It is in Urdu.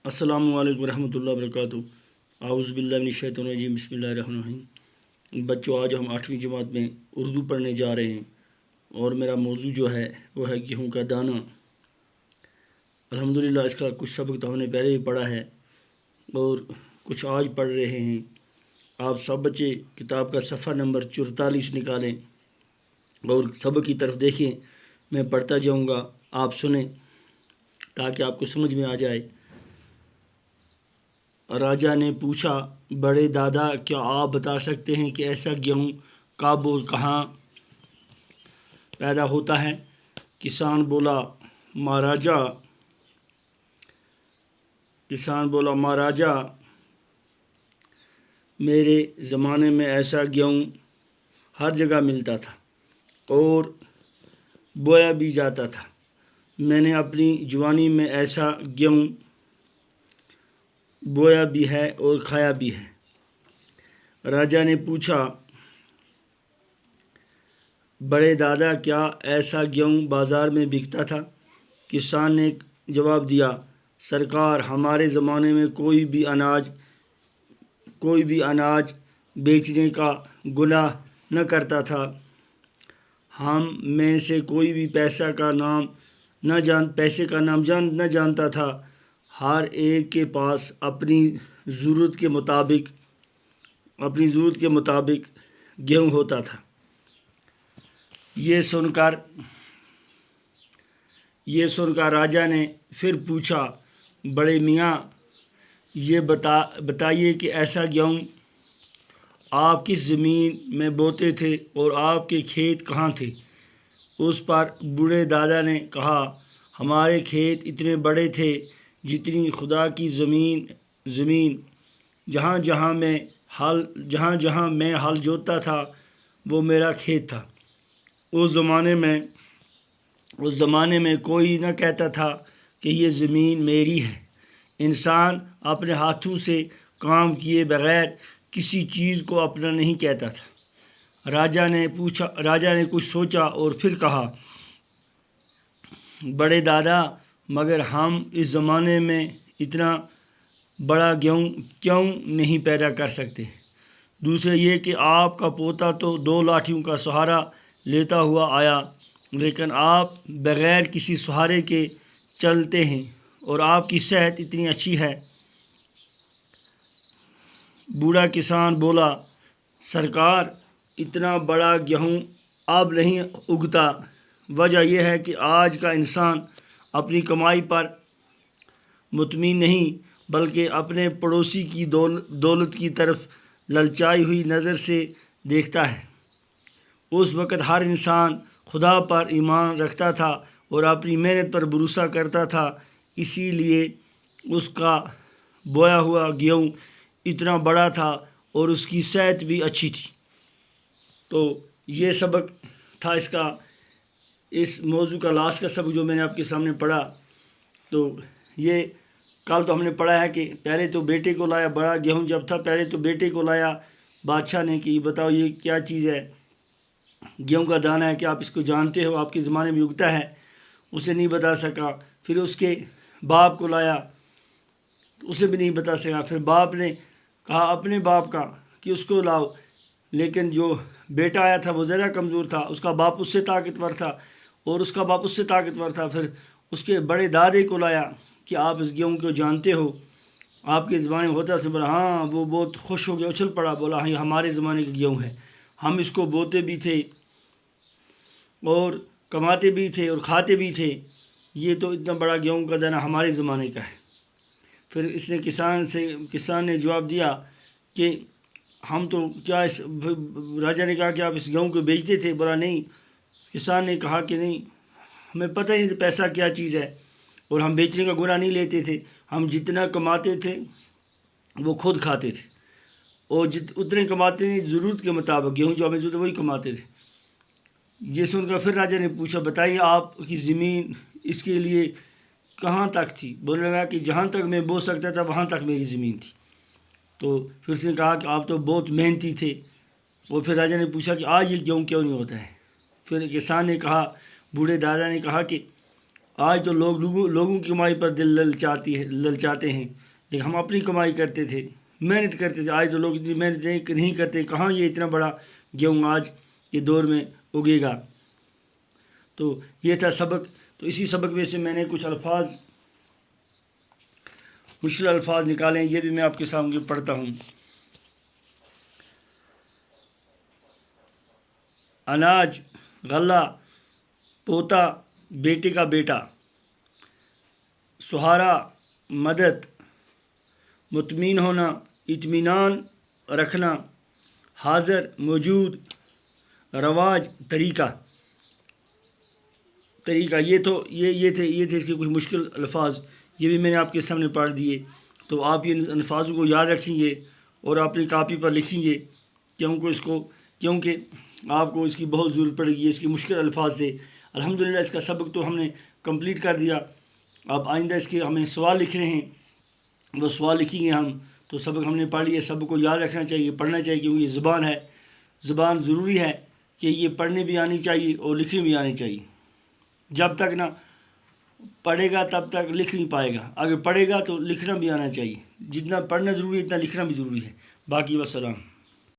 السلام علیکم ورحمۃ اللہ وبرکاتہ۔ اعوذ باللہ من الشیطان الرجیم، بسم اللہ الرحمن الرحیم۔ بچوں، آج ہم 8ویں جماعت میں اردو پڑھنے جا رہے ہیں اور میرا موضوع جو ہے وہ ہے گیہوں کا دانہ۔ الحمدللہ اس کا کچھ سبق تو ہم نے پہلے ہی پڑھا ہے اور کچھ آج پڑھ رہے ہیں۔ آپ سب بچے کتاب کا صفحہ نمبر 44 نکالیں اور سبق کی طرف دیکھیں۔ میں پڑھتا جاؤں گا، آپ سنیں تاکہ آپ کو سمجھ میں آ جائے۔ راجا نے پوچھا، بڑے دادا کیا آپ بتا سکتے ہیں کہ ایسا گیہوں کب اور کہاں پیدا ہوتا ہے؟ کسان بولا مہاراجا میرے زمانے میں ایسا گیہوں ہر جگہ ملتا تھا اور بویا بھی جاتا تھا۔ میں نے اپنی جوانی میں ایسا گیہوں بویا بھی ہے اور کھایا بھی ہے۔ راجا نے پوچھا، بڑے دادا کیا ایسا گیہوں بازار میں بکتا تھا؟ کسان نے جواب دیا، سرکار ہمارے زمانے میں کوئی بھی اناج بیچنے کا گناہ نہ کرتا تھا۔ ہم میں سے کوئی بھی پیسے کا نام نہ جانتا تھا۔ ہر ایک کے پاس اپنی ضرورت کے مطابق گیہوں ہوتا تھا۔ یہ سن کر راجا نے پھر پوچھا، بڑے میاں یہ بتائیے کہ ایسا گیہوں آپ کس زمین میں بوتے تھے اور آپ کے کھیت کہاں تھے؟ اس پر بوڑھے دادا نے کہا، ہمارے کھیت اتنے بڑے تھے جتنی خدا کی زمین۔ جہاں جہاں میں ہل جوتتا تھا وہ میرا کھیت تھا۔ اس زمانے میں کوئی نہ کہتا تھا کہ یہ زمین میری ہے۔ انسان اپنے ہاتھوں سے کام کیے بغیر کسی چیز کو اپنا نہیں کہتا تھا۔ راجا نے کچھ سوچا اور پھر کہا، بڑے دادا مگر ہم اس زمانے میں اتنا بڑا گیہوں کیوں نہیں پیدا کر سکتے؟ دوسرے یہ کہ آپ کا پوتا تو 2 لاٹھیوں کا سہارا لیتا ہوا آیا، لیکن آپ بغیر کسی سہارے کے چلتے ہیں اور آپ کی صحت اتنی اچھی ہے۔ بوڑھا کسان بولا، سرکار اتنا بڑا گیہوں اب نہیں اگتا۔ وجہ یہ ہے کہ آج کا انسان اپنی کمائی پر مطمئن نہیں بلکہ اپنے پڑوسی کی دولت کی طرف للچائی ہوئی نظر سے دیکھتا ہے۔ اس وقت ہر انسان خدا پر ایمان رکھتا تھا اور اپنی محنت پر بھروسہ کرتا تھا، اسی لیے اس کا بویا ہوا گیہوں اتنا بڑا تھا اور اس کی صحت بھی اچھی تھی۔ تو یہ سبق تھا اس موضوع کا لاسٹ کا سبق جو میں نے آپ کے سامنے پڑھا۔ تو یہ کل تو ہم نے پڑھا ہے کہ پہلے تو بیٹے کو لایا، بڑا گیہوں جب تھا پہلے تو بیٹے کو لایا بادشاہ نے کہ بتاؤ یہ کیا چیز ہے؟ گیہوں کا دانہ ہے، کہ آپ اس کو جانتے ہو، آپ کے زمانے میں اگتا ہے؟ اسے نہیں بتا سکا۔ پھر اس کے باپ کو لایا، اسے بھی نہیں بتا سکا۔ پھر باپ نے کہا اپنے باپ کا کہ اس کو لاؤ، لیکن جو بیٹا آیا تھا وہ زیادہ کمزور تھا، اس کا باپ اس سے طاقتور تھا اور اس کا باپ اس سے طاقتور تھا۔ پھر اس کے بڑے دادے کو لایا کہ آپ اس گیہوں کو جانتے ہو، آپ کے زمانے میں ہوتا تھا۔ بولا ہاں، وہ بہت خوش ہو گیا، اچھل پڑا، بولا ہاں یہ ہمارے زمانے کا گیہوں ہے، ہم اس کو بوتے بھی تھے اور کماتے بھی تھے اور کھاتے بھی تھے، یہ تو اتنا بڑا گیہوں کا دانہ ہمارے زمانے کا ہے۔ پھر اس نے کسان نے جواب دیا کہ ہم تو کیا راجا نے کہا کہ آپ اس گیہوں کو بیچتے تھے؟ بولا نہیں۔ کسان نے کہا کہ نہیں، ہمیں پتہ ہی نہیں تھا پیسہ کیا چیز ہے اور ہم بیچنے کا گناہ نہیں لیتے تھے۔ ہم جتنا کماتے تھے وہ خود کھاتے تھے اور اتنے کماتے نہیں، ضرورت کے مطابق گیہوں جو ہمیں ضرورت ہے وہی کماتے تھے۔ یہ سن کر پھر راجا نے پوچھا، بتائیے آپ کی زمین اس کے لیے کہاں تک تھی؟ بولنے لگا کہ جہاں تک میں بو سکتا تھا وہاں تک میری زمین تھی۔ تو پھر اس نے کہا کہ آپ تو بہت محنتی تھے۔ اور پھر راجا نے پوچھا کہ آج یہ گیہوں کیوں نہیں ہوتا ہے؟ پھر کسان نے کہا، بوڑھے دادا نے کہا کہ آج تو لوگوں کی کمائی پر دل للچاتے ہیں، لیکن ہم اپنی کمائی کرتے تھے، محنت کرتے تھے۔ آج تو لوگ اتنی محنت نہیں کرتے، کہاں یہ اتنا بڑا گیہوں آج کے دور میں اگے گا۔ تو یہ تھا سبق۔ تو اسی سبق میں سے میں نے کچھ مشکل الفاظ نکالے ہیں، یہ بھی میں آپ کے سامنے پڑھتا ہوں۔ اناج، غلہ، پوتا، بیٹے کا بیٹا، سہارا، مدد، مطمئن ہونا، اطمینان رکھنا، حاضر، موجود، رواج، طریقہ۔ یہ تھے اس کے کچھ مشکل الفاظ، یہ بھی میں نے آپ کے سامنے پڑھ دیے۔ تو آپ یہ الفاظوں کو یاد رکھیں گے اور اپنی کاپی پر لکھیں گے، کیونکہ آپ کو اس کی بہت ضرورت پڑے گی۔ اس کے مشکل الفاظ تھے۔ الحمدللہ اس کا سبق تو ہم نے کمپلیٹ کر دیا۔ اب آئندہ اس کے ہمیں سوال لکھنے ہیں، وہ سوال لکھیں گے ہم۔ تو سبق ہم نے پڑھ لیا، سبق کو یاد رکھنا چاہیے، پڑھنا چاہیے، کیونکہ یہ زبان ہے۔ زبان ضروری ہے کہ یہ پڑھنے بھی آنی چاہیے اور لکھنے بھی آنی چاہیے۔ جب تک نہ پڑھے گا تب تک لکھ نہیں پائے گا، اگر پڑھے گا تو لکھنا بھی آنا چاہیے۔ جتنا پڑھنا ضروری ہے اتنا لکھنا بھی ضروری ہے۔ باقی والسلام۔